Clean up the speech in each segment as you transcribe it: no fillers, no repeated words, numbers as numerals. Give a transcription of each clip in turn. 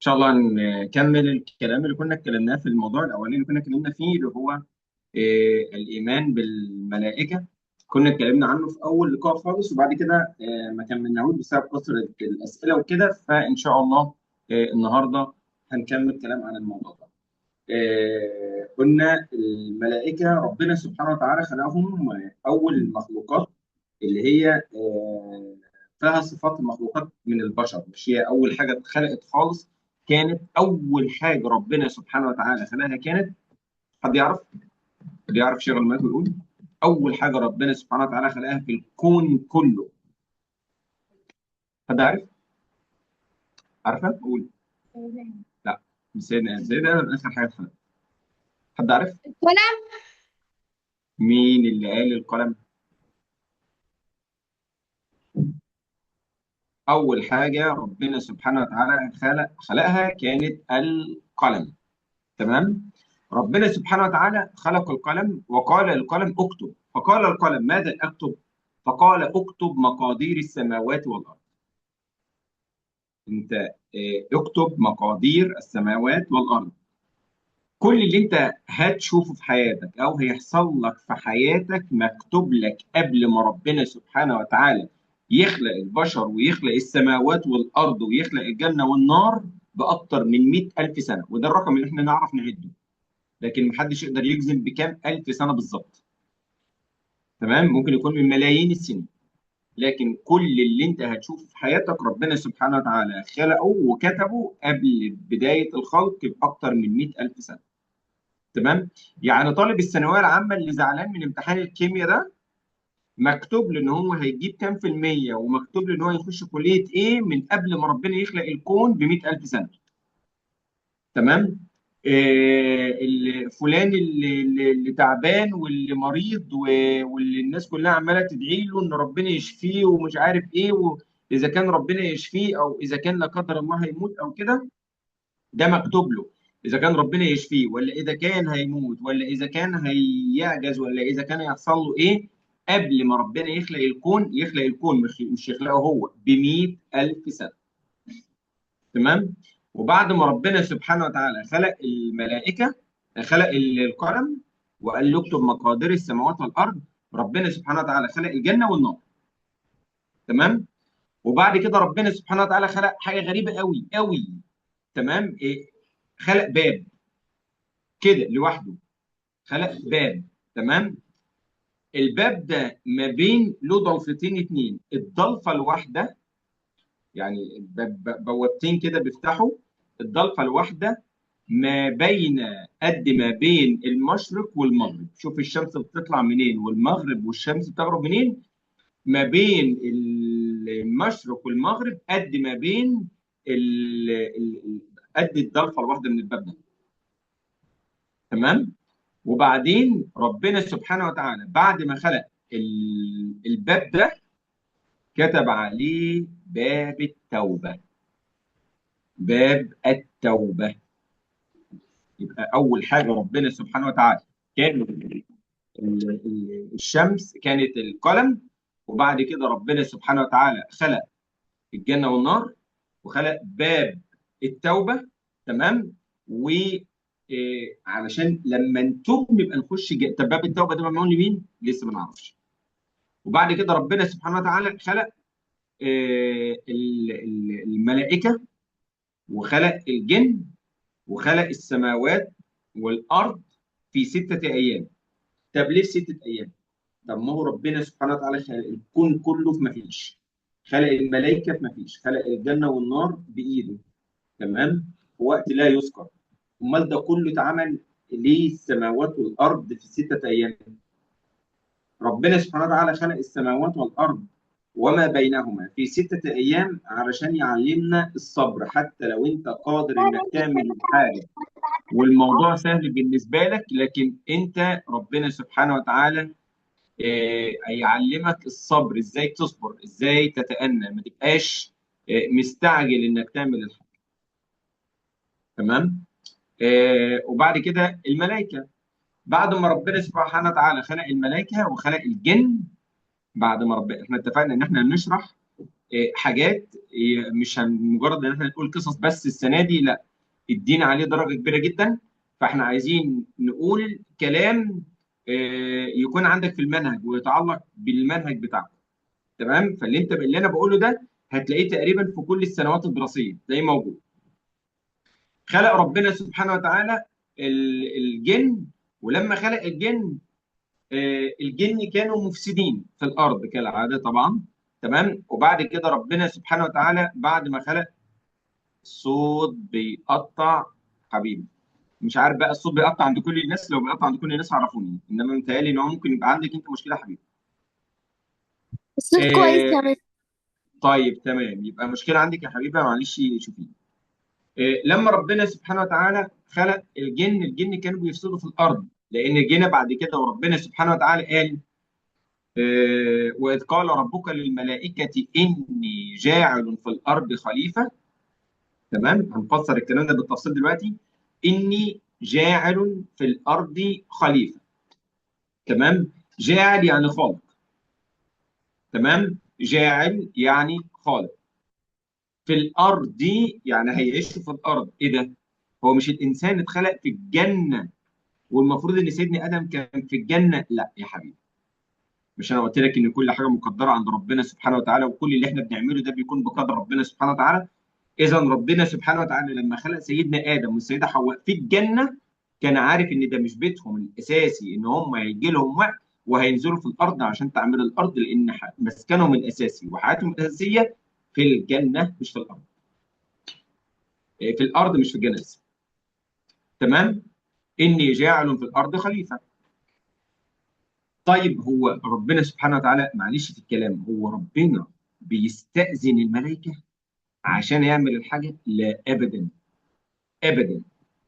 شاء الله نكمل الكلام اللي كنا اتكلمناه في الموضوع الاولاني اللي كنا اتكلمنا فيه اللي هو الايمان بالملائكه. كنا اتكلمنا عنه في اول لقاء خالص، وبعد كده ما كملناهوش بسبب كثره الاسئله وكده. فان شاء الله النهارده هنكمل كلام عن الموضوع ده. قلنا الملائكه ربنا سبحانه وتعالى خلقهم اول المخلوقات اللي هي فيها صفات المخلوقات من البشر، مش هي اول حاجه اتخلقت خالص. كانت اول حاجه ربنا سبحانه وتعالى خلقها كانت، حد يعرف؟ حد يعرف شغل المايك ويقول اول حاجه ربنا سبحانه وتعالى خلقها في الكون كله؟ حد عارف؟ عارفه؟ قول. لا، مش سيدنا آدم. سيدنا آدم اخر حاجه اتخلقت. حد عارف؟ القلم. مين اللي قال القلم؟ اول حاجه ربنا سبحانه وتعالى خلقها كانت القلم. تمام. ربنا سبحانه وتعالى خلق القلم وقال القلم اكتب، فقال القلم ماذا اكتب؟ فقال اكتب مقادير السماوات والارض. انت اكتب مقادير السماوات والارض. كل اللي انت هتشوفه في حياتك او هيحصل لك في حياتك مكتوب لك قبل ما ربنا سبحانه وتعالى يخلق البشر ويخلق السماوات والارض ويخلق الجنه والنار باكتر من 100,000 سنه، وده الرقم اللي احنا نعرف نعده، لكن محدش يقدر يجزم بكام ألف سنة بالظبط. تمام، ممكن يكون من ملايين السنين، لكن كل اللي انت هتشوفه في حياتك ربنا سبحانه وتعالى خلقه وكتبه قبل بداية الخلق بأكتر من 100,000 سنة. تمام. يعني طالب الثانوية العامة اللي زعلان من امتحان الكيمياء ده، مكتوب له ان هو هيجيب كام في المية، ومكتوب له ان هو يخش كلية ايه من قبل ما ربنا يخلق الكون ب 100,000 سنة. تمام. فلان اللي تعبان واللي مريض واللي الناس كلها عماله تدعي له ان ربنا يشفيه ومش عارف ايه، واذا كان ربنا يشفيه او اذا كان لا قدر الله هيموت او كده، ده مكتوب له. اذا كان ربنا يشفيه ولا اذا كان هيموت ولا اذا كان هيعجز ولا اذا كان يحصل له ايه، قبل ما ربنا يخلق الكون. يخلق الكون مش يخلقه هو ب 100,000 سنه. تمام. وبعد ما ربنا سبحانه وتعالى خلق الملائكة، خلق القلم وقال له اكتب مقادير السماوات والأرض، ربنا سبحانه وتعالى خلق الجنة والنار. تمام. وبعد كده ربنا سبحانه وتعالى خلق حاجة غريبة قوي قوي. تمام. إيه؟ خلق باب كده لوحده. خلق باب. تمام. الباب ده ما بين له ضلفتين اتنين، الضلفة الواحدة يعني بوابتين كده بيفتحوا. الضلفة الواحدة ما بين، قد ما بين المشرق والمغرب. شوف الشمس بتطلع منين والمغرب والشمس بتغرب منين. ما بين المشرق والمغرب قد ما بين قد الضلفه الواحده من الباب ده. تمام. وبعدين ربنا سبحانه وتعالى بعد ما خلق الباب ده كتب عليه باب التوبه. باب التوبه. يبقى اول حاجه ربنا سبحانه وتعالى كان الشمس كانت القلم، وبعد كده ربنا سبحانه وتعالى خلق الجنة والنار وخلق باب التوبة. تمام. و علشان لما نتوب نبقى نخش طب باب التوبة ده ممنوع لمين؟ لسه ما نعرفش. وبعد كده ربنا سبحانه وتعالى خلق الملائكة وخلق الجن وخلق السماوات والأرض في 6 أيام. طب ليه في 6 أيام؟ طب ما هو ربنا سبحانه وتعالى خلق الكون كله في مفيش، خلق الملائكه في مفيش، خلق الجنه والنار بايده. تمام. في وقت لا يذكر. امال ده كله اتعمل ليه السماوات والارض في 6 ايام؟ ربنا سبحانه وتعالى خلق السماوات والارض وما بينهما في 6 ايام علشان يعلمنا الصبر. حتى لو انت قادر انك تعمل الحاجه والموضوع سهل بالنسبه لك، لكن انت ربنا سبحانه وتعالى هيعلمك الصبر، ازاي تصبر، ازاي تتأنى، ما تبقاش مستعجل انك تعمل الحاجه. تمام. وبعد كده الملائكه، بعد ما ربنا سبحانه وتعالى خلق الملائكه وخلق الجن، بعد ما ربنا احنا اتفقنا ان احنا نشرح حاجات مش مجرد ان احنا نقول قصص بس السنه دي، لا، الدين عليه درجه كبيره جدا. فاحنا عايزين نقول كلام يكون عندك في المنهج ويتعلق بالمنهج بتاعك. تمام. اللي انا بقوله ده هتلاقيه تقريبا في كل السنوات الدراسيه زي موجود. خلق ربنا سبحانه وتعالى الجن، ولما خلق الجن الجن كانوا مفسدين في الارض كالعاده طبعا. تمام. وبعد كده ربنا سبحانه وتعالى بعد ما خلق، الصوت بيقطع حبيبي. مش عارف بقى الصوت بيقطع عند كل الناس، لو بيقطع عند كل الناس عرفوني، انما متهيألي ان هو ممكن يبقى عندك انت مشكله يا حبيبي. الصوت كويس آه يا مس. طيب تمام، يبقى مشكله عندك يا حبيبه، معلش شوفي. لما ربنا سبحانه وتعالى خلق الجن، الجن كانوا بيفسدوا في الارض، لان جينا بعد كده وربنا سبحانه وتعالى قال وإذ قال ربك للملائكة إني جاعل في الأرض خليفة. تمام، هنفسر الكلام ده بالتفصيل دلوقتي. إني جاعل في الأرض خليفة. تمام. جاعل يعني خالق. تمام. جاعل يعني خالق. في الأرض يعني هيعيش في الأرض. إيه ده؟ هو مش الإنسان اتخلق في الجنة والمفروض إن سيدنا آدم كان في الجنة؟ لا يا حبيبي. مش انا قلت لك ان كل حاجه مقدره عند ربنا سبحانه وتعالى، وكل اللي احنا بنعمله ده بيكون بقدر ربنا سبحانه وتعالى. اذا ربنا سبحانه وتعالى لما خلق سيدنا ادم والسيده حواء في الجنه كان عارف ان ده مش بيتهم الاساسي، ان هم هيجي لهم وقت وهينزلوا في الارض عشان تعمير الارض، لان مسكنهم الاساسي وحياتهم الاساسيه في الجنه مش في الارض. في الارض مش في الجنه لسه. تمام. اني جاعل في الارض خليفه. طيب هو ربنا سبحانه وتعالى، معلش في الكلام، هو ربنا بيستأذن الملائكة عشان يعمل الحاجة؟ لا أبدا. أبدا.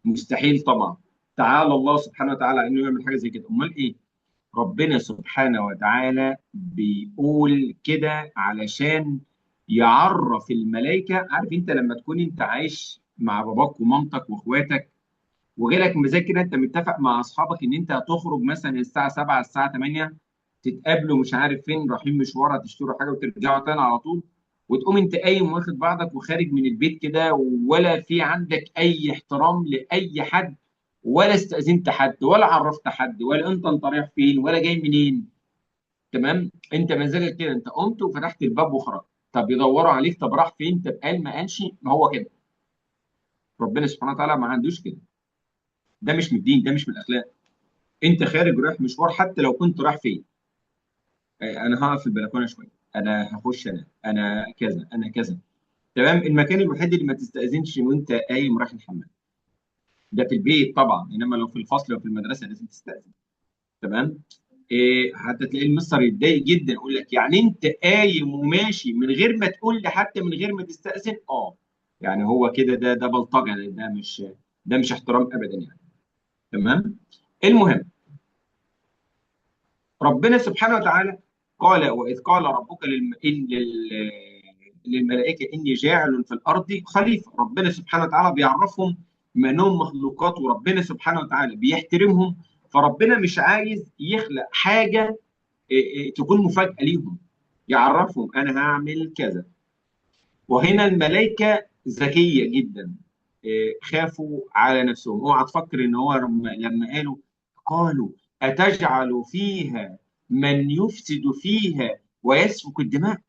مستحيل طبعا. تعالى الله سبحانه وتعالى إنه يعمل حاجة زي كده، أمال إيه؟ ربنا سبحانه وتعالى بيقول كده علشان يعرف الملائكة. عارف أنت لما تكون أنت عايش مع باباك ومامتك وإخواتك وجالك مزاج كده، انت متفق مع اصحابك ان انت هتخرج مثلا الساعه 7 الساعه 8، تتقابلوا مش عارف فين، رايحين مشوار هتشتروا حاجه وترجعوا تاني على طول، وتقوم انت قايم واخد بعضك وخارج من البيت كده، ولا في عندك اي احترام لاي حد، ولا استأذنت حد ولا عرفت حد ولا انت رايح فين ولا جاي منين. تمام. انت مزاجك كده، انت قمت وفتحت الباب وخرجت. طب يدوروا عليك، طب راح فين، طب قال ما قالش، ما هو كده. ربنا سبحانه وتعالى ما عندوش كده. ده مش من الدين، ده مش من الاخلاق. انت خارج رايح مشوار حتى لو كنت رايح فين، انا هقف في البلكونه شويه، انا هخش، انا كذا انا كذا. تمام. المكان الوحيد اللي ما تستاذنش وانت قايم رايح الحمام، ده في البيت طبعا، انما لو في الفصل او في المدرسه لازم تستاذن. تمام. حتى تلاقي المستر يتضايق جدا، يقول لك يعني انت قايم وماشي من غير ما تقول لي حتى من غير ما تستاذن؟ يعني هو كده، ده بلطجه، ده مش احترام ابدا يعني. تمام. المهم، ربنا سبحانه وتعالى قال وإذ قال ربك للملائكة إني جاعل في الأرض خليفة. ربنا سبحانه وتعالى بيعرفهم ما إنهم مخلوقات، وربنا سبحانه وتعالى بيحترمهم. فربنا مش عايز يخلق حاجة تكون مفاجأة ليهم، يعرفهم أنا هعمل كذا. وهنا الملائكة ذكية جدا، خافوا على نفسهم. اوعى تفكر ان هو لما قالوا أتجعل فيها من يفسد فيها ويسفك الدماء.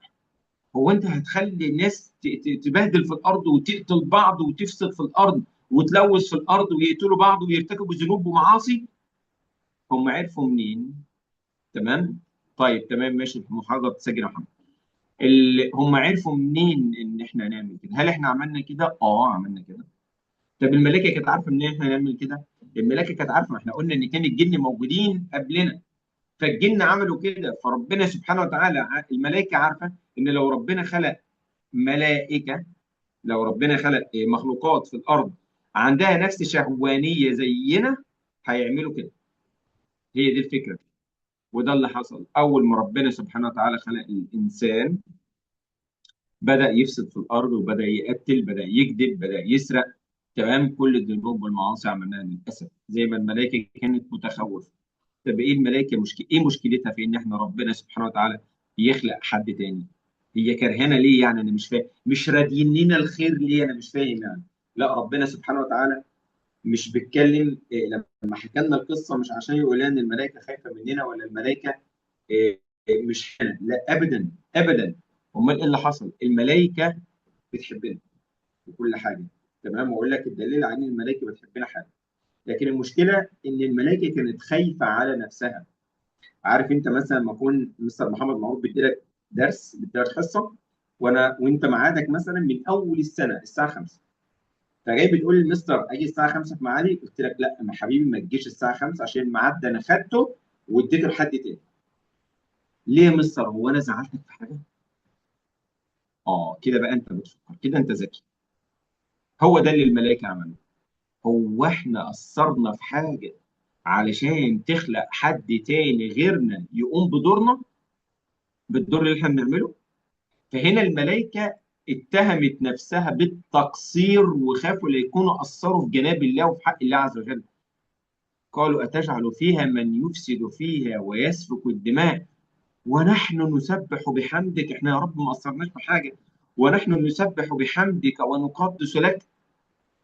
هو انت هتخلي الناس تبهدل في الارض وتقتل بعض وتفسد في الارض وتلوث في الارض ويقتلوا بعض ويرتكبوا ذنوب ومعاصي؟ هم عرفوا منين؟ تمام. طيب تمام ماشي، المحاضره بتسجل يا محمد. هم عرفوا منين ان احنا نعمل كده؟ هل احنا عملنا كده؟ عملنا كده. طب الملائكه كانت عارفه ان احنا نعمل كده؟ الملائكه كانت عارفه، ما احنا قلنا ان كان الجن موجودين قبلنا، فالجن عملوا كده. فربنا سبحانه وتعالى الملائكه عارفه ان لو ربنا خلق ملائكه، لو ربنا خلق مخلوقات في الارض عندها نفس شهوانيه زينا هيعملوا كده. هي دي الفكره. وده اللي حصل اول ما ربنا سبحانه وتعالى خلق الانسان، بدأ يفسد في الأرض وبدأ يقتل، بدأ يكذب، بدأ يسرق. تمام. كل الذنوب والمعاصي عملناها للأسف زي ما الملائكة كانت متخوفة. طب إيه الملائكة ايه مشكلتها في إن إحنا ربنا سبحانه وتعالى يخلق حد تاني؟ هي كرهانه ليه يعني؟ انا مش فاهم، مش راضيين لنا الخير ليه؟ انا مش فاهم يعني. لا، ربنا سبحانه وتعالى مش بيتكلم لما حكى لنا القصه مش عشان يقول لنا ان الملائكه خايفه مننا ولا الملائكه مش هنا، لا ابدا ابدا. امال ايه اللي حصل؟ الملائكه بتحبنا وكل حاجه، تمام، واقول لك الدليل على ان الملائكه بتحبنا حاجه. لكن المشكله ان الملائكه كانت خايفه على نفسها. عارف انت مثلا لما اكون مستر محمد معروف بيديلك درس، بيديلك حصه، وانت ميعادك مثلا من اول السنه الساعه 5، فجاي بتقول للمستر اجي الساعه 5 في ميعادي، قلت لك لا يا حبيبي ما تجيش الساعه 5 عشان الميعاد ده انا خدته واديته لحد تاني. ليه يا مستر؟ هو انا زعلتك في حاجه؟ اه كده بقى انت بتفكر كده، انت ذكي. هو ده اللي الملائكه عملوه. هو احنا قصرنا في حاجه علشان تخلق حد تاني غيرنا يقوم بدورنا، بالدور اللي احنا بنعمله؟ فهنا الملائكه اتهمت نفسها بالتقصير وخافوا ليكونوا قصروا في جناب الله وفي حق الله عز وجل. قالوا أتجعل فيها من يفسد فيها ويسفك الدماء ونحن نسبح بحمدك. احنا يا رب ما قصرناش في حاجه، ونحن نسبح بحمدك ونقدس لك.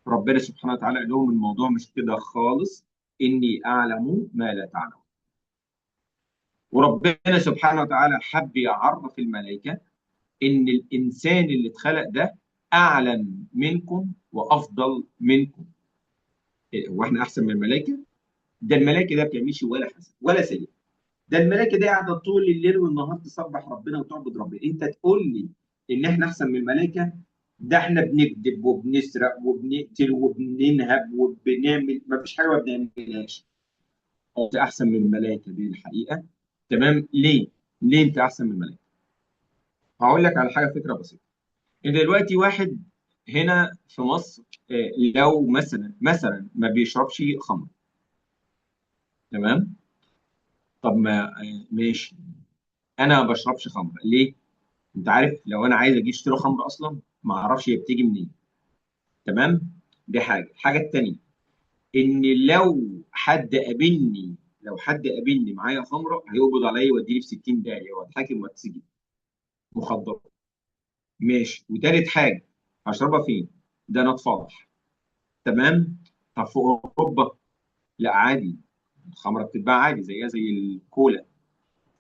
ربنا سبحانه وتعالى قال لهم الموضوع مش كده خالص، اني اعلم ما لا تعلم. وربنا سبحانه وتعالى حب يعرف الملائكه ان الانسان اللي اتخلق ده اعلم منكم وافضل منكم. هو احنا احسن من الملائكه؟ ده الملائكه ده ما بتعملش ولا حسن ولا سيء. ده الملائكه دي قاعده طول الليل والنهار تسبح ربنا وتعبد ربنا. انت تقول لي ان احنا احسن من الملائكه؟ ده احنا بنكذب وبنسرق وبنقتل وبننهب وبنعمل، ما فيش حاجه ما بنعملهاش. انت احسن من الملائكه دي الحقيقه. تمام؟ ليه؟ ليه انت احسن من الملائكه؟ هقول لك على حاجه، فكره بسيطه. ان دلوقتي واحد هنا في مصر لو مثلا ما بيشربش خمر، تمام؟ طب ما ماشي، انا ما بشربش خمر ليه؟ انت عارف لو انا عايز اجي اشتري خمر اصلا ما اعرفش هي بتيجي منين. تمام؟ دي حاجه. الحاجه التانيه ان لو حد قابلني معايا خمره هيقبض عليا ويوديني في 60 داهيه واتحاكم واتسجن. مخدرات. ماشي. وتالت حاجه، هشربها فين؟ ده انا اتفضح. تمام؟ طب في اوروبا لا عادي، الخمره بتتباع عادي زيها زي الكولا.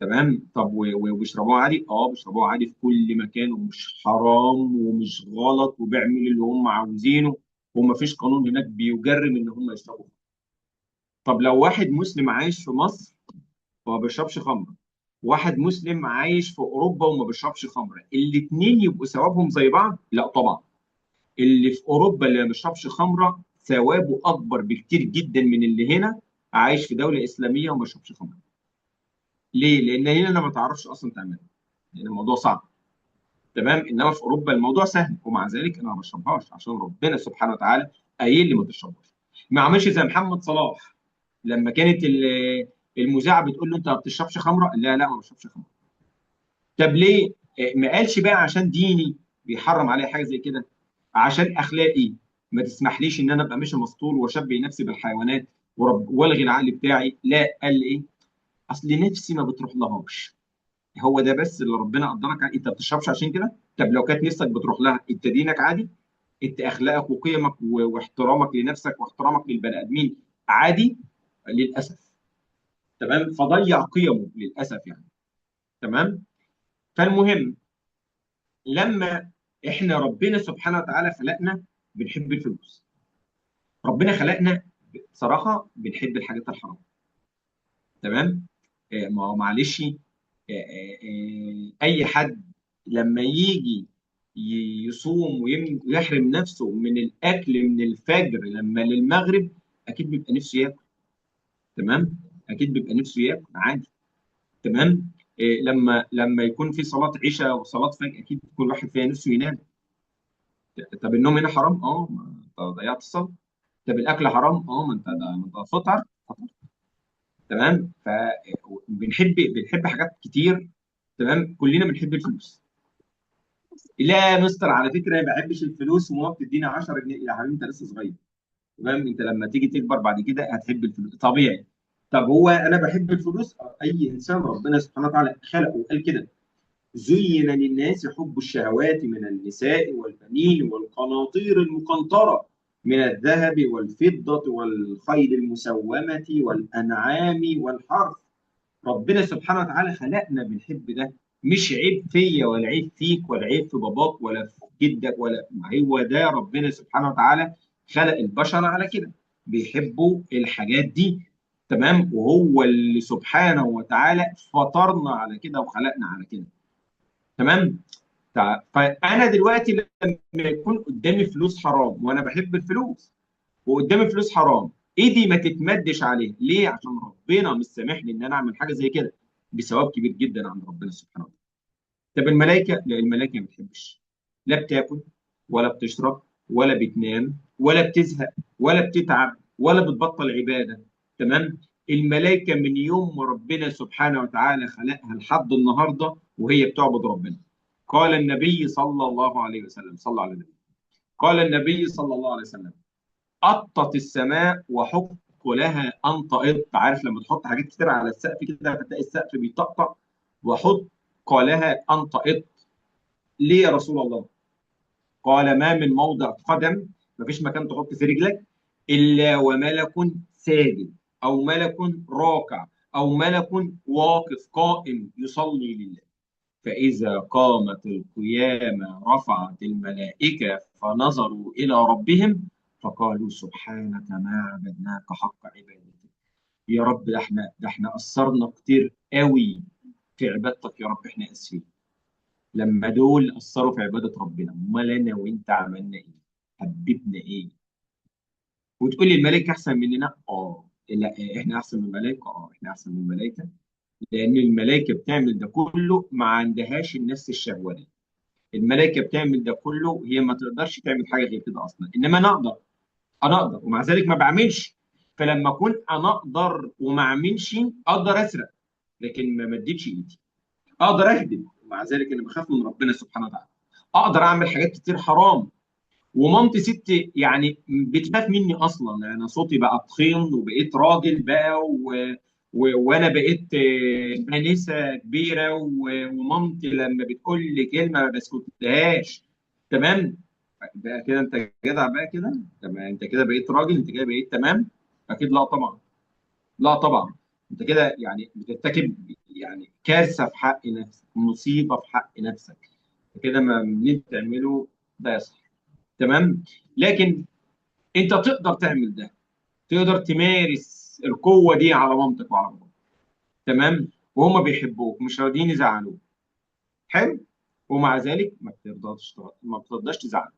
تمام؟ طب وبيشربوها عادي؟ اه بيشربوها عادي في كل مكان، ومش حرام ومش غلط وبيعملوا اللي هم عاوزينه، ومفيش قانون هناك بيجرم ان هم يشربوا. طب لو واحد مسلم عايش في مصر وما بيشربش خمره، واحد مسلم عايش في اوروبا وما بيشربش خمره، الاثنين يبقوا ثوابهم زي بعض؟ لا طبعا. اللي في اوروبا اللي ما بيشربش خمره ثوابه اكبر بكتير جدا من اللي هنا عايش في دوله اسلاميه وما بيشربش خمره. ليه؟ لان هنا ما تعرفش اصلا تعملها، لان الموضوع صعب. تمام؟ انما في اوروبا الموضوع سهل، ومع ذلك انا ما بشربهاش عشان ربنا سبحانه وتعالى قايل لي ما تشربهاش. ما اعملش زي محمد صلاح لما كانت المذيعه بتقول له انت ما بتشربش خمره، لا لا ما بشربش خمره. طب ليه؟ ما قالش بقى عشان ديني بيحرم عليا حاجه زي كده، عشان اخلاقي ما تسمحليش ان انا ابقى ماشي مسطول واشبه نفسي بالحيوانات والغي العقل بتاعي. لا، قال لي ايه؟ اصل نفسي ما بتروح لهاش. هو ده بس اللي ربنا قدرك عليه؟ انت ما بتشربش عشان كده؟ طب لو كانت نفسك بتروح لها، انت دينك عادي؟ انت اخلاقك وقيمك واحترامك لنفسك واحترامك للبني ادمين عادي؟ للاسف. تمام؟ فضيع قيمه للاسف يعني. تمام؟ فالمهم، لما احنا ربنا سبحانه وتعالى خلقنا بنحب الفلوس. ربنا خلقنا بصراحه بنحب الحاجات الحرام. تمام؟ ما هو معلش، اي حد لما يجي يصوم ويحرم نفسه من الاكل من الفجر لما للمغرب اكيد بيبقى نفسه ياكل. تمام؟ اكيد بيبقى نفسه ياكل عادي. تمام؟ لما يكون في صلاه عشاء وصلاه فجر اكيد كل واحد فيها نفسه ينام. طب النوم هنا حرام؟ اه ما انت ضيعت الصلاه. طب الاكل حرام؟ اه ما انت فطر. تمام؟ فبنحب حاجات كتير. تمام؟ كلنا بنحب الفلوس. لا يا مستر على فكره ما بحبش الفلوس وما بتديني 10 جنيه. يا حبيبي انت لسه صغير. تمام؟ انت لما تيجي تكبر بعد كده هتحب الفلوس طبيعي. طب هو انا بحب الفلوس؟ اي انسان ربنا سبحانه وتعالى خلقه وقال كده. زين للناس حب الشهوات من النساء والبنين والقناطير المقنطرة من الذهب والفضة والخيل المسومة والأنعام والحرث. ربنا سبحانه وتعالى خلقنا بنحب ده. مش عيب فيا ولا عيب فيك ولا عيب في باباك ولا في جدك، ولا ما هو ده ربنا سبحانه وتعالى خلق البشر على كده، بيحبوا الحاجات دي. تمام، وهو اللي سبحانه وتعالى فطرنا على كده وخلقنا على كده. تمام. فانا دلوقتي لما يكون قدامي فلوس حرام وانا بحب الفلوس، وقدامي فلوس حرام، ايدي ما تتمدش عليه ليه؟ عشان ربنا مش سامح لي ان انا اعمل حاجه زي كده بثواب كبير جدا عند ربنا سبحانه وتعالى. طب الملائكه؟ لا، الملائكه ما بتحبش، لا بتاكل ولا بتشرب ولا بتنام ولا بتزهق ولا بتتعب ولا بتبطل عباده. تمام. الملائكه من يوم ما ربنا سبحانه وتعالى خلقها لحد النهارده وهي بتعبد ربنا. قال النبي صلى الله عليه وسلم، صلى على النبي، قال النبي صلى الله عليه وسلم: قطت السماء وحق لها ان تئط. عارف لما تحط حاجات كتير على السقف كده فتلاقي السقف بيطقطق؟ وحق لها ان تئط. ليه يا رسول الله؟ قال: ما من موضع قدم، مفيش مكان تحط فيه رجلك الا وملك ساجد، او ملك راكع، او ملك واقف قائم يصلي لله. فإذا قامت القيامة رفعت الملائكة فنظروا إلى ربهم فقالوا: سبحانك ما عبدناك حق عبادتك. يا رب، ده احنا قصرنا كتير قوي في عبادتك، يا رب احنا اسفين. لما دول قصروا في عبادة ربنا، امال انا وانت عملنا ايه؟ حبيبنا ايه؟ وتقول لي الملائكة احسن مننا؟ اه. لا، احنا احسن من الملائكة، احنا احسن من الملائكة. لان الملائكة بتعمل ده كله ما عندهاش النفس الشهوانية. الملائكه بتعمل ده كله، هي ما تقدرش تعمل حاجه غير كده اصلا، انما انا اقدر ومع ذلك ما بعملش. فلما اكون انا اقدر وما اعملش، اقدر اسرق لكن ما مديتش ايدي، اقدر اهدم ومع ذلك انا بخاف من ربنا سبحانه وتعالى، اقدر اعمل حاجات كتير حرام. ومامتي ست يعني بتخاف مني اصلا، انا صوتي بقى تخين وبقيت راجل بقى وانا بقيت انسه كبيره ومامتي لما بتقول لي كلمه ما بسكتلهاش. تمام. بقى كده انت جدع بقى كده؟ تمام، انت كده بقيت راجل، انت كده بقيت تمام؟ اكيد لا طبعا. لا طبعا. انت كده يعني بترتكب يعني كارثه في حق نفسك، مصيبه في حق نفسك. انت كده ما اللي انت تعمله ده يصح. تمام. لكن انت تقدر تعمل ده، تقدر تمارس القوه دي على مامتك وعلى باباك. تمام. وهم بيحبوك مش راضيين يزعلوك. حلو. ومع ذلك ما بترضاش تزعل.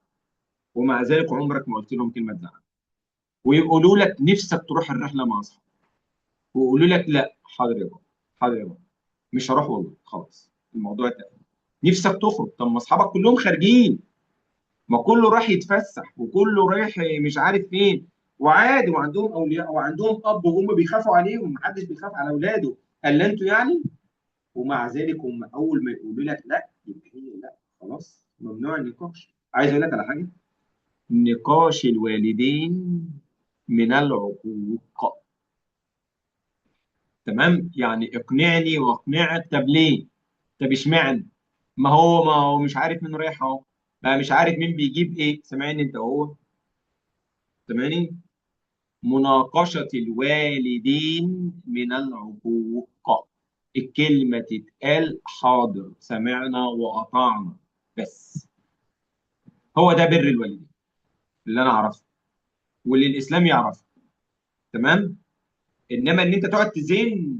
ومع ذلك عمرك ما قلت لهم كلمه تزعل. ويقولوا لك نفسك تروح الرحله مع اصحابك، ويقولوا لك لا حاضر يا بابا، حاضر يا بابا، مش هروح والله، خلاص الموضوع ده. نفسك تخرج، طب ما اصحابك كلهم خارجين، ما كله راح يتفسح وكله رايح مش عارف فين، وعادي وعندهم اولياء وعندهم اب وهم بيخافوا عليهم، محدش بيخاف على اولاده الا انتوا يعني. ومع ذلك هم اول ما يقولوا لك لا يبقى هي لا، خلاص ممنوع النقاش. عايز اقول لك على حاجه: نقاش الوالدين من العقوق. تمام، يعني اقنعني واقنعك. طب ليه؟ طب اشمعنى؟ ما هو مش عارف مين رايح اهو، بقى مش عارف مين بيجيب ايه. سامعني انت اهو؟ سامعني؟ مناقشة الوالدين من العقوق. الكلمة تتقال حاضر، سمعنا وأطعنا بس. هو ده بر الوالدين اللي أنا أعرفه واللي الإسلام يعرفه. تمام. إنما إن أنت تقعد تزن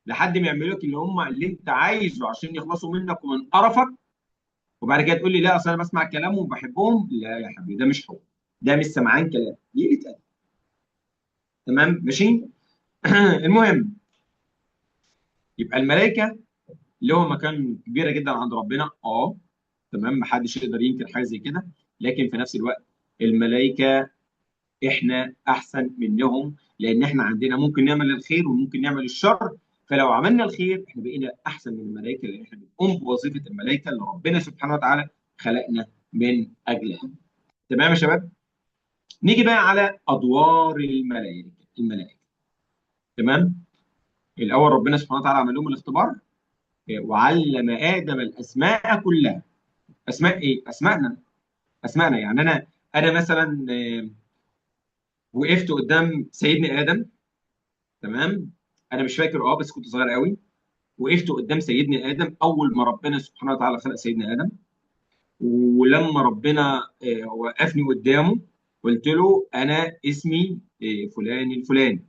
لحد ما يعملوا لك اللي أنت عايزه عشان يخلصوا منك ومن قرفك، وبعد كده تقول لي لا أصل أنا بسمع كلامهم وبحبهم، لا يا حبيبي، ده مش حب، ده مش سمعان كلام، دي يتقال. تمام ماشي. المهم، يبقى الملائكة لهم مكان كبيره جدا عند ربنا. تمام، محدش يقدر ينكر حاجه زي كده. لكن في نفس الوقت الملائكه احنا احسن منهم، لان احنا عندنا ممكن نعمل الخير وممكن نعمل الشر. فلو عملنا الخير احنا بقينا احسن من الملائكه، لان احنا بنقوم بوظيفه الملائكه اللي ربنا سبحانه وتعالى خلقنا من اجلها. تمام يا شباب. نيجي بقى على ادوار الملائكه. تمام. الاول ربنا سبحانه وتعالى عمل لهم الاختبار وعلم ادم الاسماء كلها. اسماء ايه؟ اسماءنا يعني انا مثلا وقفت قدام سيدنا ادم. تمام. انا مش فاكر بس كنت صغير قوي. وقفت قدام سيدنا ادم اول ما ربنا سبحانه وتعالى خلق سيدنا ادم. ولما ربنا وقفني قدامه، قلت له انا اسمي فلان الفلاني.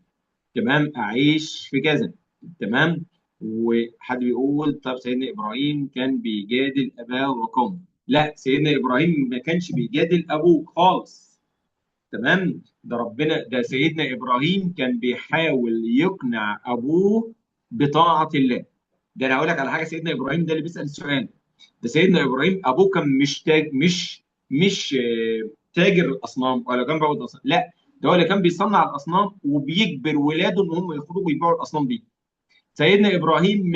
تمام. اعيش في كذا. تمام. وحد بيقول طب سيدنا ابراهيم كان بيجادل اباه وقومه. لا، سيدنا ابراهيم ما كانش بيجادل ابوه خالص. تمام. ده سيدنا ابراهيم كان بيحاول يقنع ابوه بطاعه الله. ده انا هقول لك على حاجه. سيدنا ابراهيم ده اللي بيسال السؤال. ده سيدنا ابراهيم ابوه كان مش تاج مش تاجر الاصنام ولا كان بيعبد الاصنام. لا، ده هو اللي كان بيصنع الاصنام وبيجبر ولاده ان هم يخرجوا ويبيعوا الاصنام دي. سيدنا ابراهيم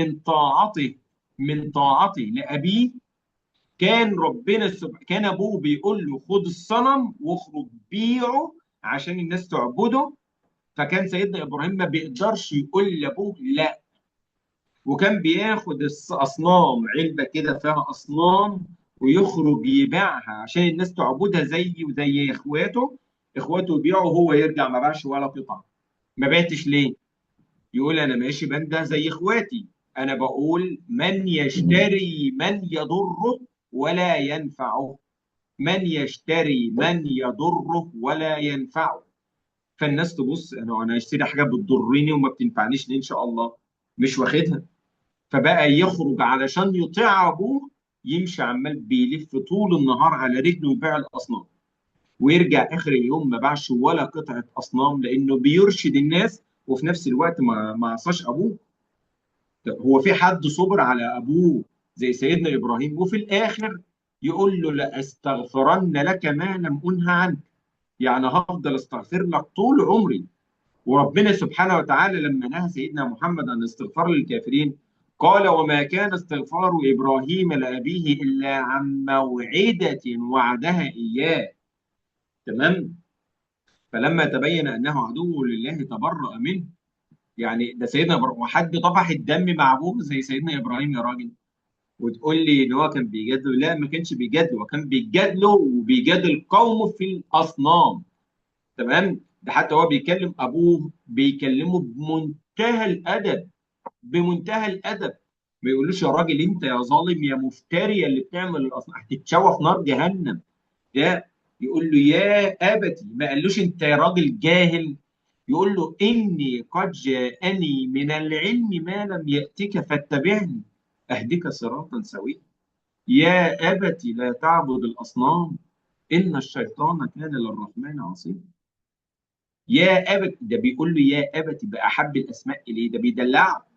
من طاعته لابيه. كان ابوه بيقول له خد الصنم واخرج بيعه عشان الناس تعبده. فكان سيدنا ابراهيم ما بيقدرش يقول لابوه لا. وكان بياخد اصنام، علبه كده فيها اصنام، ويخرج يبيعها عشان الناس تعبدها زيه وزي اخواته يبيعوا وهو يرجع ما باعش ولا قطعه. ما بعتش ليه؟ يقول انا ماشي بنده زي اخواتي. انا بقول من يشتري من يضره ولا ينفعه. من يشتري من يضره ولا ينفعه. فالناس تبص، انا اشتري حاجه بتضرني وما بتنفعنيش ليه ان شاء الله؟ مش واخدها. فبقى يخرج علشان يطيع ابوه. يمشي عمال بيلف طول النهار على رجله ويبيع الاصنام. ويرجع اخر اليوم ما باعش ولا قطعه اصنام لانه بيرشد الناس وفي نفس الوقت ما عصاش ابوه. طب هو في حد صبر على ابوه زي سيدنا ابراهيم وفي الاخر يقول له لاستغفرن لك ما لم انه عنك؟ يعني هفضل استغفر لك طول عمري. وربنا سبحانه وتعالى لما نهى سيدنا محمد عن الاستغفار للكافرين قال وما كان استغفار ابراهيم لابيه الا عن موعده وعدها اياه. تمام. فلما تبين انه عدو لله تبرأ منه. يعني ده سيدنا ابراهيم وحد طفح الدم مع ابوه زي سيدنا ابراهيم يا راجل؟ وتقول لي ان هو كان بيجادله؟ لا، ما كانش بيجادله. وكان بيجادله وبيجادل قومه في الاصنام. تمام. ده حتى هو بيكلم ابوه بيكلمه بمنتهى الادب. بمنتهى الادب. ما يقولوش يا راجل انت يا ظالم يا مفتري اللي بتعمل الاصنام هتتشوى في نار جهنم. ده يقول له يا ابتي. ما قالوش انت يا راجل جاهل. يقول له اني قد جاءني من العلم ما لم ياتك فاتبعني اهدك صراطا سويا. يا ابت لا تعبد الاصنام ان الشيطان كان للرحمن عصيا. يا ابت. ده بيقول له يا ابت باحب الاسماء اليه. ده بيدلعه.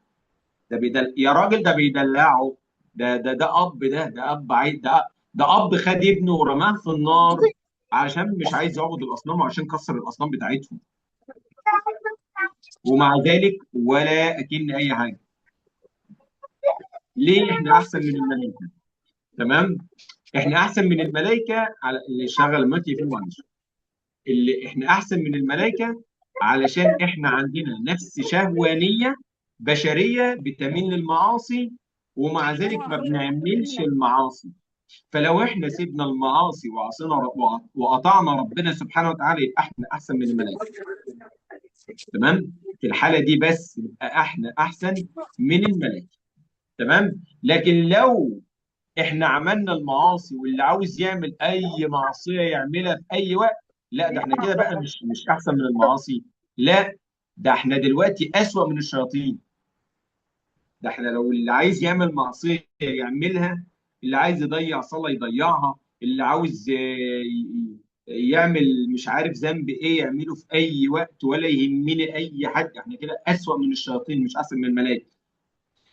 يا راجل ده بيدلعه. ده اب. ده اب عايز. ده اب خد ابنه ورماه في النار عشان مش عايز يعبد الاصنام وعشان كسر الاصنام بتاعتهم. ومع ذلك ولا اكن اي حاجه. ليه احنا احسن من الملائكه؟ تمام. احنا احسن من الملائكه على اللي شغل المايك فيه معلش. اللي احنا احسن من الملائكه علشان احنا عندنا نفس شهوانيه بشريه بتميل للمعاصي. ومع ذلك ما بنعملش المعاصي. فلو احنا سيبنا المعاصي وعصينا وقطعنا ربنا سبحانه وتعالى يبقى احنا احسن من الملائكه. تمام. في الحاله دي بس يبقى احنا احسن من الملائكه. تمام. لكن لو احنا عملنا المعاصي واللي عاوز يعمل اي معصيه يعملها في اي وقت، لا ده احنا كده بقى مش احسن من المعاصي. لا، ده احنا دلوقتي اسوأ من الشياطين. ده احنا لو اللي عايز يعمل معصيه يعملها. اللي عايز يضيع صلاه يضيعها. اللي عاوز يعمل مش عارف ذنب ايه يعمله في اي وقت ولا يهمني اي حد. احنا كده اسوأ من الشياطين مش احسن من الملائكه.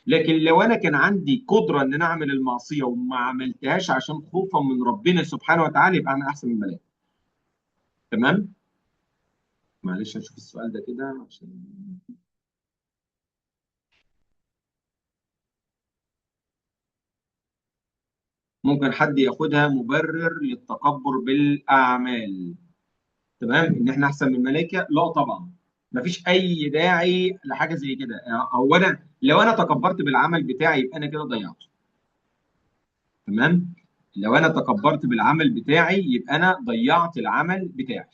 لكن لو انا كان عندي قدره ان انا اعمل المعصيه وما عملتهاش عشان خوفا من ربنا سبحانه وتعالى يبقى انا احسن من الملائكه. تمام. معلش اشوف السؤال ده كده عشان ممكن حد ياخدها مبرر للتكبر بالاعمال. تمام. ان احنا احسن من الملائكه؟ لا طبعا. مفيش اي داعي لحاجه زي كده. هو انا لو انا تكبرت بالعمل بتاعي يبقى انا كده ضيعته. تمام. لو انا تكبرت بالعمل بتاعي يبقى انا ضيعت العمل بتاعي.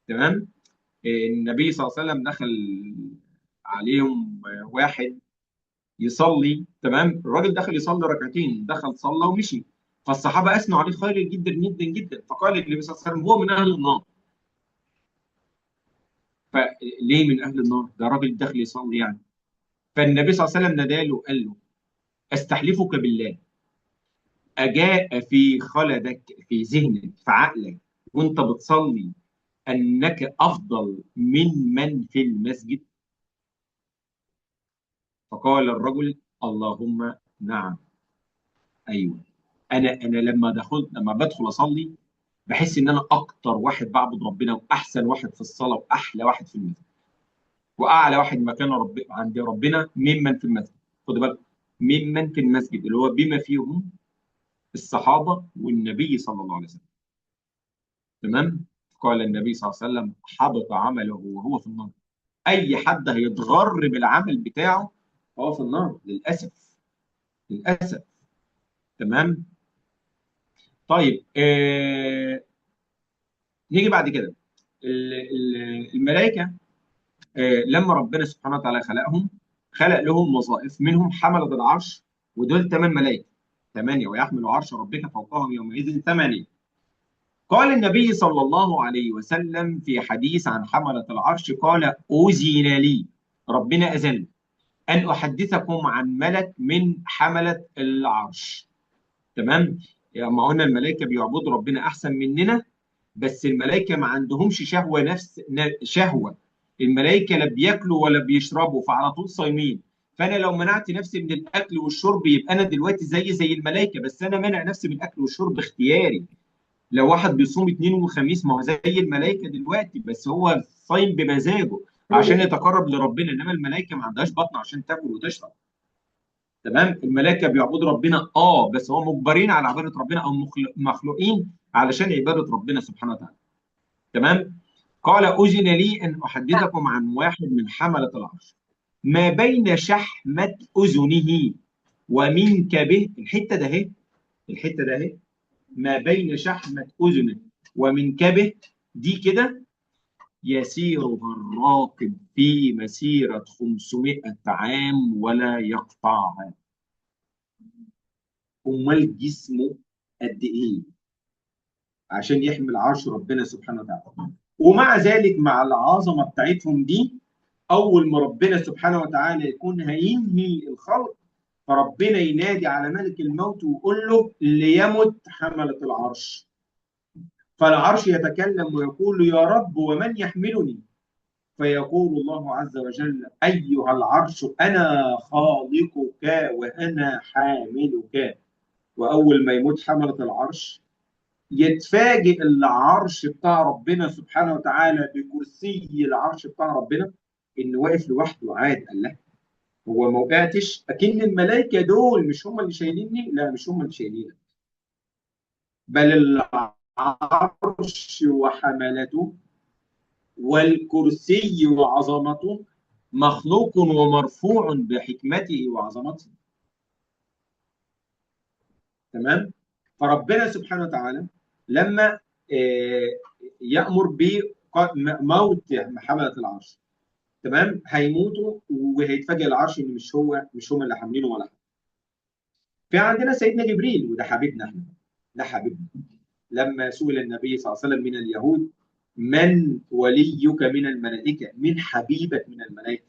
تمام. النبي صلى الله عليه وسلم دخل عليهم واحد يصلي. تمام. الراجل دخل يصلي ركعتين، دخل صلى ومشي. فالصحابه اثنوا عليه خير جدا جدا جدا، فقال النبي صلى الله عليه وسلم هو من اهل النار. فليه من اهل النار؟ ده راجل داخل يصلي يعني. فالنبي صلى الله عليه وسلم ناداله قال له استحلفك بالله، اجاء في خلدك في ذهنك في عقلك وانت بتصلي انك افضل من في المسجد؟ فقال الرجل اللهم نعم، ايوه. انا لما بدخل اصلي بحس ان انا اكتر واحد بعبد ربنا، واحسن واحد في الصلاه، واحلى واحد في المسجد، واعلى واحد مكان عند ربنا ممن في المسجد. خد بالك، ممن في المسجد اللي هو بما فيهم الصحابه والنبي صلى الله عليه وسلم. تمام. قال النبي صلى الله عليه وسلم حبط عمله وهو في النار. اي حد هيتغر بالعمل بتاعه هو في النار للاسف. للاسف. تمام. طيب نيجي بعد كده. الملائكه لما ربنا سبحانه وتعالى خلقهم، خلق لهم وظائف، منهم حملة العرش. ودول 8 ملائكة، 8 ويحمل عرش ربك فوقهم يومئذ 8. قال النبي صلى الله عليه وسلم في حديث عن حملة العرش قال أذن لي، ربنا أذن لي أن أحدثكم عن ملك من حملة العرش. تمام. يعني ما قلنا الملائكة بيعبدوا ربنا أحسن مننا، بس الملائكه ما عندهمش شهوه، نفس شهوه. الملائكه لا بياكلوا ولا بيشربوا، فعلى طول صايمين. فانا لو منعت نفسي من الاكل والشرب يبقى انا دلوقتي زي الملائكه، بس انا منع نفسي من الاكل والشرب اختياري. لو واحد بيصوم اثنين وخميس ما هو زي الملائكه دلوقتي، بس هو صايم بمزاجه عشان يتقرب لربنا. انما الملائكه ما عندهاش بطن عشان تاكل وتشرب. تمام. الملائكه بيعبدوا ربنا بس هم مجبرين على عباده ربنا، او مخلوقين علشان عباده ربنا سبحانه وتعالى. تمام. قال أذن لي أن أحدثكم عن واحد من حملة العرش ما بين شحمة أذنه ومنكبه. الحتة ده اهي، الحتة ده اهي، ما بين شحمة أذنه ومنكبه دي كده يسيرها الراكب في مسيرة 500 عام ولا يقطعها. أمال جسمه قد إيه عشان يحمل عرش ربنا سبحانه وتعالى؟ ومع ذلك مع العظمة بتاعتهم دي، اول ما ربنا سبحانه وتعالى يكون هينهي الخلق، فربنا ينادي على ملك الموت ويقول له ليمت حملة العرش. فالعرش يتكلم ويقول يا رب ومن يحملني؟ فيقول الله عز وجل أيها العرش أنا خالقك وأنا حاملك. وأول ما يموت حملة العرش يتفاجئ العرش بتاع ربنا سبحانه وتعالى بكرسي العرش بتاع ربنا إنه واقف لوحده عاد. قال هو ما وقعتش، اكن الملائكه دول مش هم اللي شايليني؟ لا، مش هم اللي شايلينك، بل العرش وحملته والكرسي وعظمته مخلوق ومرفوع بحكمته وعظمته. تمام. فربنا سبحانه وتعالى لما يأمر بموت حملة العرش، تمام، هيموتوا وهيتفاجئ العرش ان مش هم اللي حاملينه ولا حاجه. في عندنا سيدنا جبريل، وده حبيبنا احنا، ده حبيبنا. لما سئل النبي صلى الله عليه وسلم من اليهود من وليك من الملائكة، من حبيبك من الملائكة؟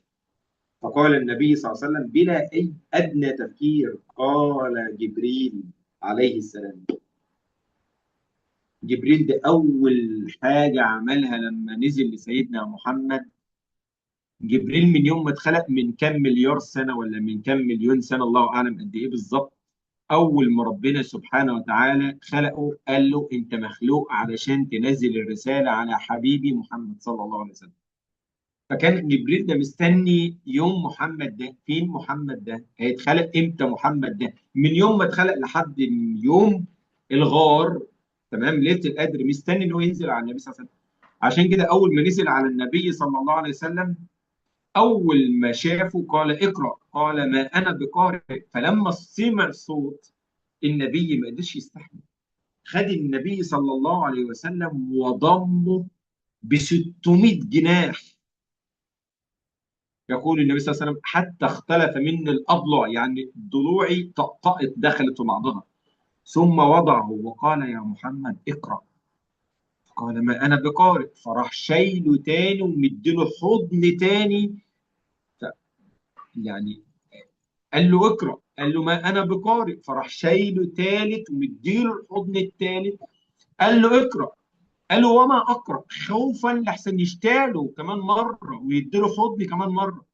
فقال النبي صلى الله عليه وسلم بلا أي أدنى تفكير قال جبريل عليه السلام. جبريل ده أول حاجة عملها لما نزل لسيدنا محمد. جبريل من يوم ما اتخلق من كام مليار سنة ولا من كام مليون سنة، الله أعلم قد إيه بالظبط، أول ما ربنا سبحانه وتعالى خلقه قال له أنت مخلوق علشان تنزل الرسالة على حبيبي محمد صلى الله عليه وسلم. فكان جبريل ده مستني يوم محمد ده. فين محمد ده؟ هيتخلق إمتى محمد ده؟ من يوم ما اتخلق لحد يوم الغار، تمام، ليلة القدر، مستني إنه ينزل على النبي صلى الله عليه وسلم. عشان كده اول ما نزل على النبي صلى الله عليه وسلم، اول ما شافه قال اقرا، قال ما انا بقارئ. فلما سمع الصوت النبي ما قدرش يستحمل، خد النبي صلى الله عليه وسلم وضمه ب 600 جناح. يقول النبي صلى الله عليه وسلم حتى اختلف مني الاضلع، يعني ضلوعي طقطقت دخلت في بعضها. ثم وضعه وقال يا محمد اقرا، قال ما انا بقارئ. فراح شايله تاني ومديله حضن تاني. ف- يعني قال له اقرا، قال له ما انا بقارئ، فراح شايله تالت ومديله الحضن التالت. قال له اقرا، قال له وما اقرا، خوفا لحسن يشتاله كمان مره ويديله حضن كمان مره.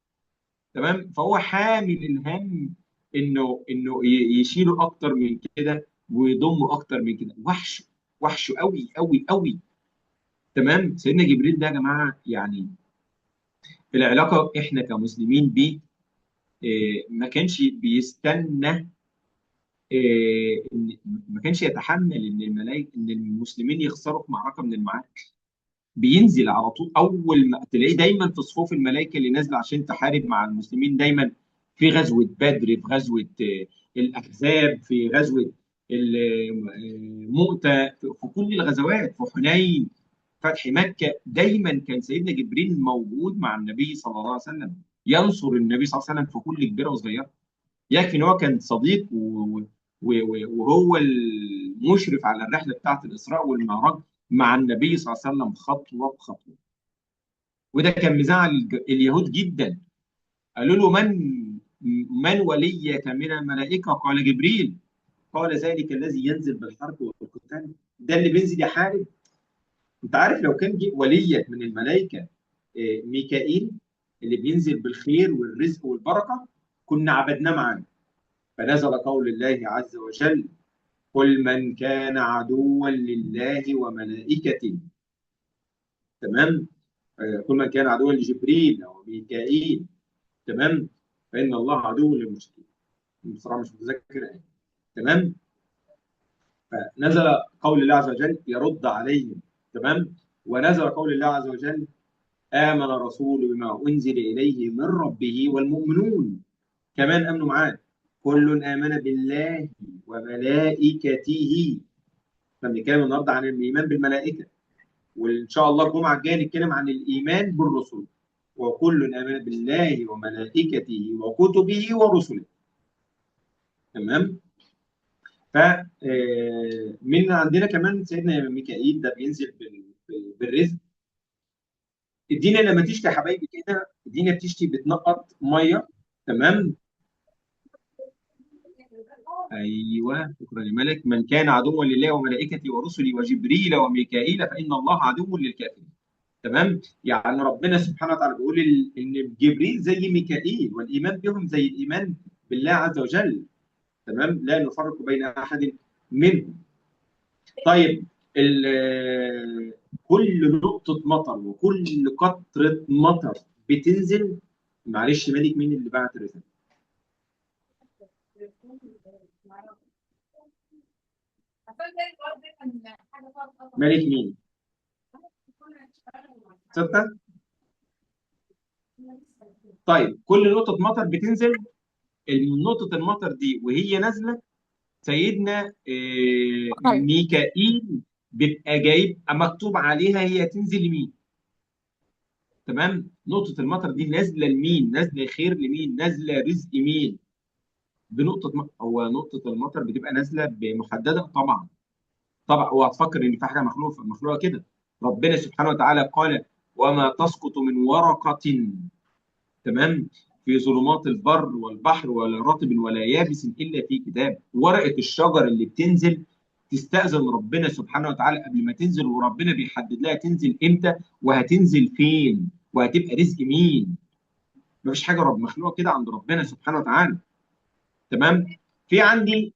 تمام. فهو حامل الهم انه يشيله اكتر من كده ويضمه اكتر من كده. وحشه، وحشه قوي قوي قوي. تمام. سيدنا جبريل ده يا جماعه يعني العلاقه احنا كمسلمين بيه ما كانش بيستنى، ما كانش يتحمل ان الملائكه ان المسلمين يخسروا في معركه من المعارك. بينزل على طول، اول ما تلاقيه دايما في صفوف الملائكه اللي نازله عشان تحارب مع المسلمين دايما. في غزوه بدر، في غزوه الاحزاب، في غزوه مؤتة، في كل الغزوات، في حنين، فتح مكه، دايما كان سيدنا جبريل موجود مع النبي صلى الله عليه وسلم، ينصر النبي صلى الله عليه وسلم في كل كبيره وصغيره. يكفي ان هو كان صديق وهو المشرف على الرحله بتاعه الاسراء والمعراج مع النبي صلى الله عليه وسلم خطوه بخطوه. وده كان مزعل اليهود جدا. قالوا له من وليك من الملائكه؟ قال جبريل. قال ذلك الذي ينزل بالحرب والقتال، ده اللي بينزل يحارب. انت عارف لو كان وليك من الملائكه ميكائيل اللي بينزل بالخير والرزق والبركه، كنا عبدناه معانا. فنزل قول الله عز وجل قل من كان عدوا لله وملائكته. تمام. قل من كان عدوا لجبريل او ميكائيل. تمام. فان الله عدو للمشركين. بصراحه مش متذكر يعني. تمام. فنزل قول الله عز وجل يرد عليهم. تمام. ونزل قول الله عز وجل امن الرسول بما انزل اليه من ربه والمؤمنون كمان امنوا معاه. كل امن بالله وملائكته. احنا بنتكلم النهارده عن الايمان بالملائكه، وان شاء الله الجمعه الجايه نتكلم عن الايمان بالرسل. وكل امن بالله وملائكته وكتبه ورسله. تمام. ف من عندنا كمان سيدنا ميكائيل ده بينزل بالرزق. الدنيا لما تشتي يا حبايبي كده، الدنيا بتشتي بتنقط ميه. تمام. ايوه، شكرا لملك. من كان عدوا لله وملائكته ورسله وجبريل وميكائيل فان الله عدو للكافرين. تمام. يعني ربنا سبحانه وتعالى بيقول ان جبريل زي ميكائيل، والايمان بهم زي الايمان بالله عز وجل. تمام. لا نفرق بين احد منهم. طيب كل نقطة مطر وكل قطرة مطر بتنزل. معلش مالك مين اللي بعت الرسالة؟ مالك مين؟ ستة؟ طيب كل نقطة مطر بتنزل، نقطة المطر دي وهي نازلة سيدنا غلط. ميكائيل بيبقى جايب مكتوب عليها هي تنزل لمين. تمام. نقطة المطر دي نازلة لمين؟ نازلة خير لمين؟ نازلة رزق مين؟ بنقطة هو نقطة المطر بتبقى نازلة بمحددة طبعا. طبعا اوعى تفكر ان في حاجة مخلوقة مخلوقة كده. ربنا سبحانه وتعالى قال وما تسقط من ورقة، تمام، في ظلمات البر والبحر ولا رطب ولا يابس الا في كتاب. ورقه الشجر اللي بتنزل تستأذن ربنا سبحانه وتعالى قبل ما تنزل، وربنا بيحدد لها تنزل امتى وهتنزل فين وهتبقى رزق مين. مفيش حاجه مخلوقه كده عند ربنا سبحانه وتعالى. تمام. في عندي